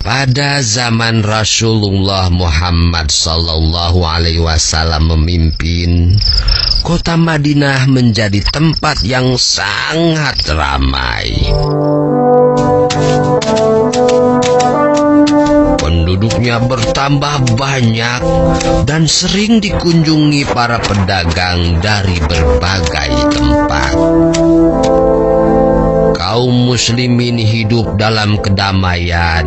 Pada zaman Rasulullah Muhammad SAW memimpin, kota Madinah menjadi tempat yang sangat ramai. Penduduknya bertambah banyak dan sering dikunjungi para pedagang dari berbagai tempat. Kaum muslimin hidup dalam kedamaian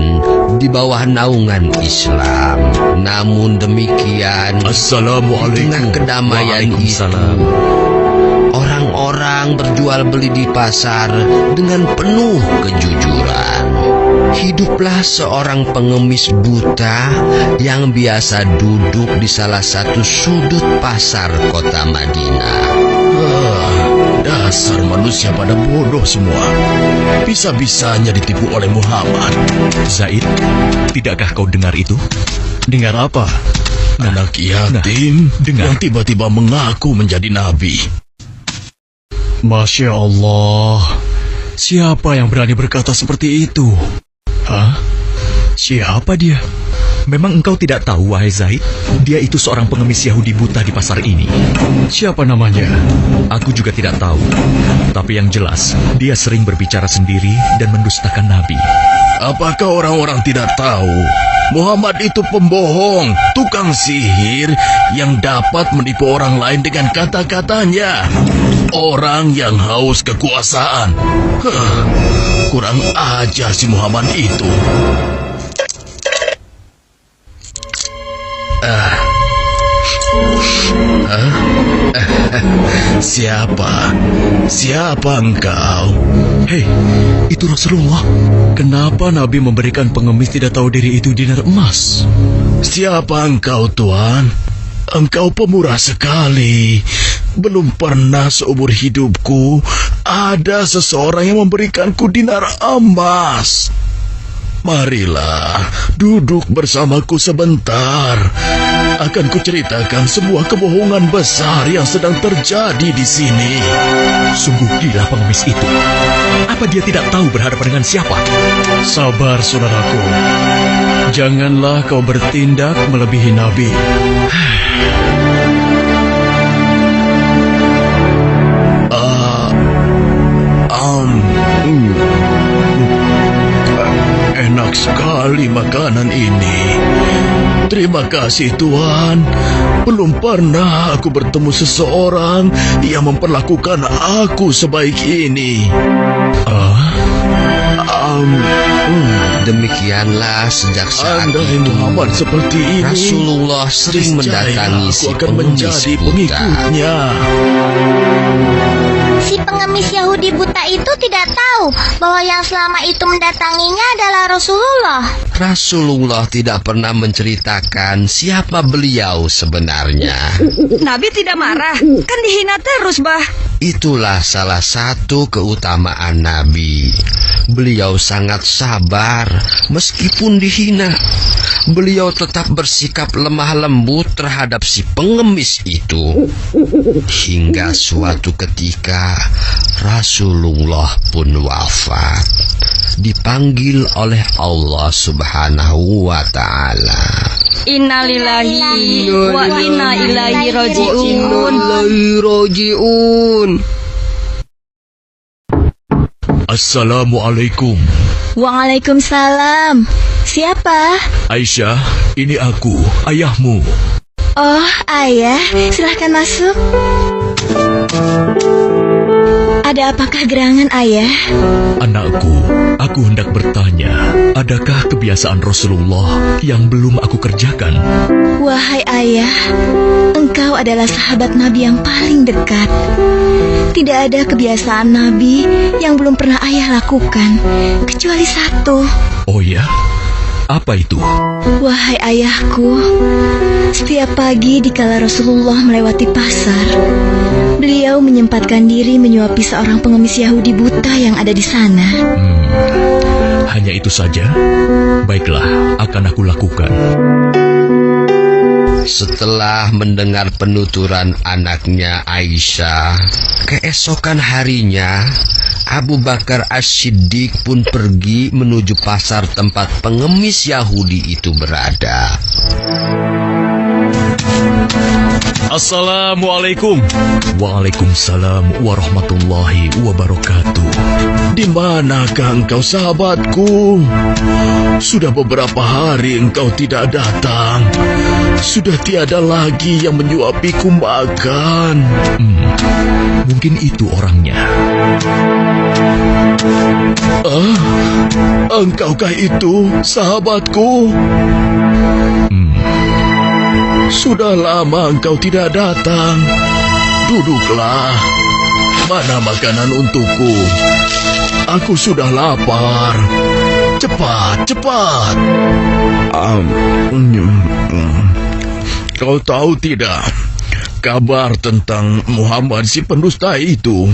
di bawah naungan Islam. Namun demikian, Assalamualaikum. di tengah kedamaian itu, orang-orang berjual beli di pasar dengan penuh kejujuran. Hiduplah seorang pengemis buta yang biasa duduk di salah satu sudut pasar kota Madinah. Dasar manusia pada bodoh semua. Bisa-bisanya ditipu oleh Muhammad. Zaid, tidakkah kau dengar itu? Dengar apa? Anak yatim dengar. yang tiba-tiba mengaku menjadi nabi. Masya Allah. Siapa yang berani berkata seperti itu? Hah? Siapa dia? Memang engkau tidak tahu, wahai Zaid? Dia itu seorang pengemis Yahudi buta di pasar ini. Siapa namanya? Aku juga tidak tahu. Tapi yang jelas, dia sering berbicara sendiri dan mendustakan Nabi. Apakah orang-orang tidak tahu? Muhammad itu pembohong, tukang sihir yang dapat menipu orang lain dengan kata-katanya. Orang yang haus kekuasaan. Kurang ajar si Muhammad itu. Siapa engkau? Hei, itu Rasulullah. Kenapa Nabi memberikan pengemis tidak tahu diri itu dinar emas? Siapa engkau, Tuan? Engkau pemurah sekali. Belum pernah seumur hidupku ada seseorang yang memberikanku dinar emas. Marilah, duduk bersamaku sebentar. Akan kuceritakan sebuah kebohongan besar yang sedang terjadi di sini. Sungguh gila pengemis itu. Apa dia tidak tahu berhadapan dengan siapa? Sabar, saudaraku. Janganlah kau bertindak melebihi Nabi. Enak sekali makanan ini. Terima kasih, Tuan. Belum pernah aku bertemu seseorang yang memperlakukan aku sebaik ini. Demikianlah sejak saat Andai itu Muhammad seperti ini, Rasulullah sering mendatangi si aku akan pengemis menjadi buta. pengikutnya. Si pengemis Yahudi buta itu tidak tahu bahwa yang selama itu mendatanginya adalah Rasulullah. Rasulullah tidak pernah menceritakan siapa beliau sebenarnya. Nabi tidak marah, kan dihina terus, Bah. Itulah salah satu keutamaan Nabi. Beliau sangat sabar meskipun dihina. Beliau tetap bersikap lemah lembut terhadap si pengemis itu. Hingga suatu ketika Rasulullah pun wafat, dipanggil oleh Allah Subhanahu wa ta'ala. Innalillahi wa inna ilaihi raji'un. Assalamualaikum. Waalaikumsalam. Siapa? Aisyah, ini aku, ayahmu. Oh, ayah. Silahkan masuk. Ada apakah gerangan, ayah? Anakku, aku hendak bertanya, adakah kebiasaan Rasulullah yang belum aku kerjakan? Wahai ayah, engkau adalah sahabat Nabi yang paling dekat. Tidak ada kebiasaan Nabi yang belum pernah ayah lakukan, kecuali satu. Oh ya? Apa itu? Wahai ayahku, setiap pagi dikala Rasulullah melewati pasar, beliau menyempatkan diri menyuapi seorang pengemis Yahudi buta yang ada di sana. Hanya itu saja? Baiklah, akan aku lakukan. Setelah mendengar penuturan anaknya Aisyah, keesokan harinya Abu Bakar As-Siddiq pun pergi menuju pasar tempat pengemis Yahudi itu berada. Assalamualaikum. Waalaikumsalam warahmatullahi wabarakatuh. Di manakah engkau, sahabatku? Sudah beberapa hari engkau tidak datang. Sudah tiada lagi yang menyuapiku makan. Mungkin itu orangnya. Engkaukah itu, sahabatku? Sudah lama engkau tidak datang. Duduklah. Mana makanan untukku? Aku sudah lapar. Cepat, cepat. Kau tahu tidak kabar tentang Muhammad si pendusta itu?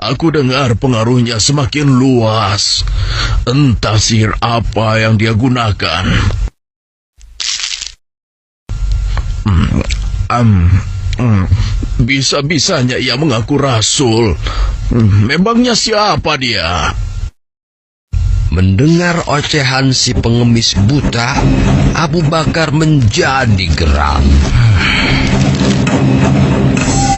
Aku dengar pengaruhnya semakin luas. Entah sihir apa yang dia gunakan. Bisa-bisanya ia mengaku rasul. Memangnya siapa dia? Mendengar ocehan si pengemis buta, Abu Bakar menjadi geram.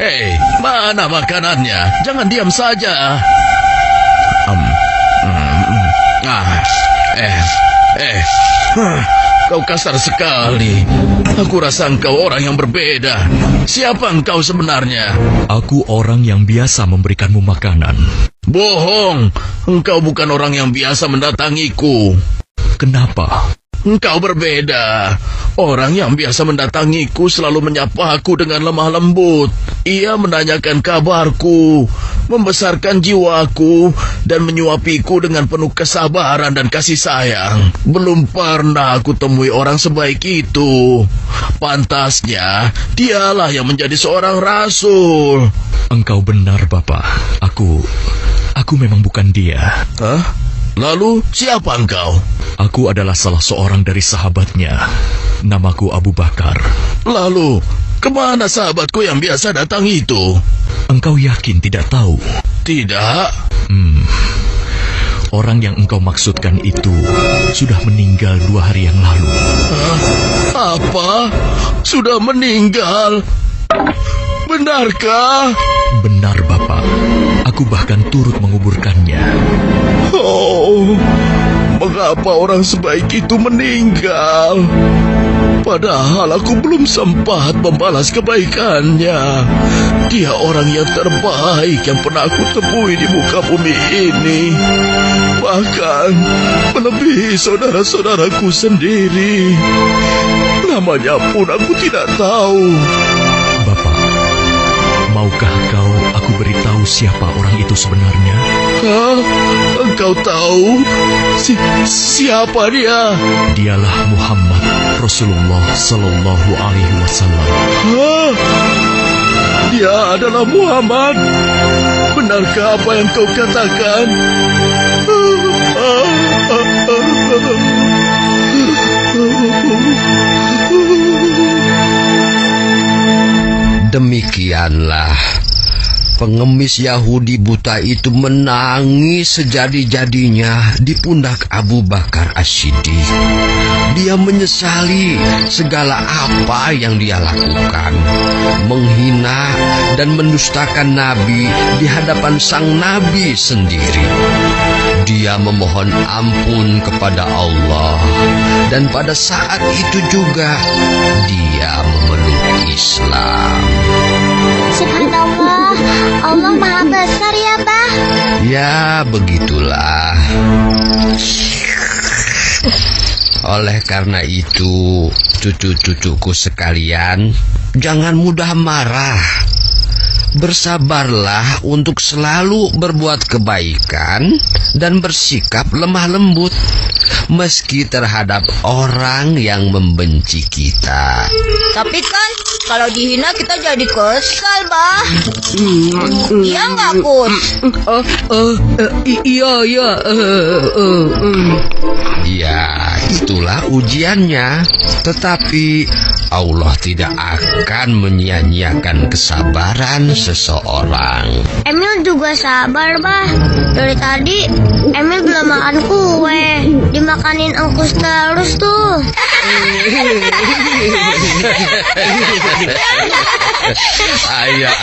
Hei, mana makanannya? Jangan diam saja. Kau kasar sekali. Aku rasa engkau orang yang berbeda. Siapa engkau sebenarnya? Aku orang yang biasa memberikanmu makanan. Bohong. Engkau bukan orang yang biasa mendatangiku. Kenapa? Engkau berbeda. Orang yang biasa mendatangiku selalu menyapa aku dengan lemah lembut. Ia menanyakan kabarku, membesarkan jiwaku, dan menyuapiku dengan penuh kesabaran dan kasih sayang. Belum pernah aku temui orang sebaik itu. Pantasnya, dialah yang menjadi seorang rasul. Engkau benar, Bapak. Aku memang bukan dia. Hah? Lalu, siapa engkau? Aku adalah salah seorang dari sahabatnya. Namaku Abu Bakar. Lalu, kemana sahabatku yang biasa datang itu? Engkau yakin tidak tahu? Tidak. Orang yang engkau maksudkan itu sudah meninggal 2 hari yang lalu. Apa? Sudah meninggal? Benarkah? Benar, Bapak. Aku bahkan turut menguburkannya. Oh, mengapa orang sebaik itu meninggal? Padahal aku belum sempat membalas kebaikannya. Dia orang yang terbaik yang pernah aku temui di muka bumi ini. Bahkan melebihi saudara-saudaraku sendiri. Namanya pun aku tidak tahu. Bapak, maukah aku beritahu siapa orang itu sebenarnya? Hah? Engkau tahu? Siapa dia? Dialah Muhammad Rasulullah Sallallahu Alaihi Wasallam. Hah? Dia adalah Muhammad. Benarkah apa yang kau katakan? Demikianlah pengemis Yahudi buta itu menangis sejadi-jadinya di pundak Abu Bakar As-Siddiq. Dia menyesali segala apa yang dia lakukan, menghina dan mendustakan Nabi di hadapan sang Nabi sendiri. Dia memohon ampun kepada Allah, dan pada saat itu juga dia memeluk Islam. Subhanallah, Allah Maha Besar ya, Bah. Ya, begitulah. Oleh karena itu, cucu-cucuku sekalian, jangan mudah marah. Bersabarlah untuk selalu berbuat kebaikan dan bersikap lemah lembut, meski terhadap orang yang membenci kita. Tapi kan kalau dihina kita jadi kesal, Bah. Iya nggak, Kus? Iya. Ya, itulah ujiannya. Tetapi Allah tidak akan menyia-nyiakan kesabaran seseorang. Emil juga sabar, Bah. Dari tadi Emil belum makan kue. Dimakanin engkus terus tuh. Ayah.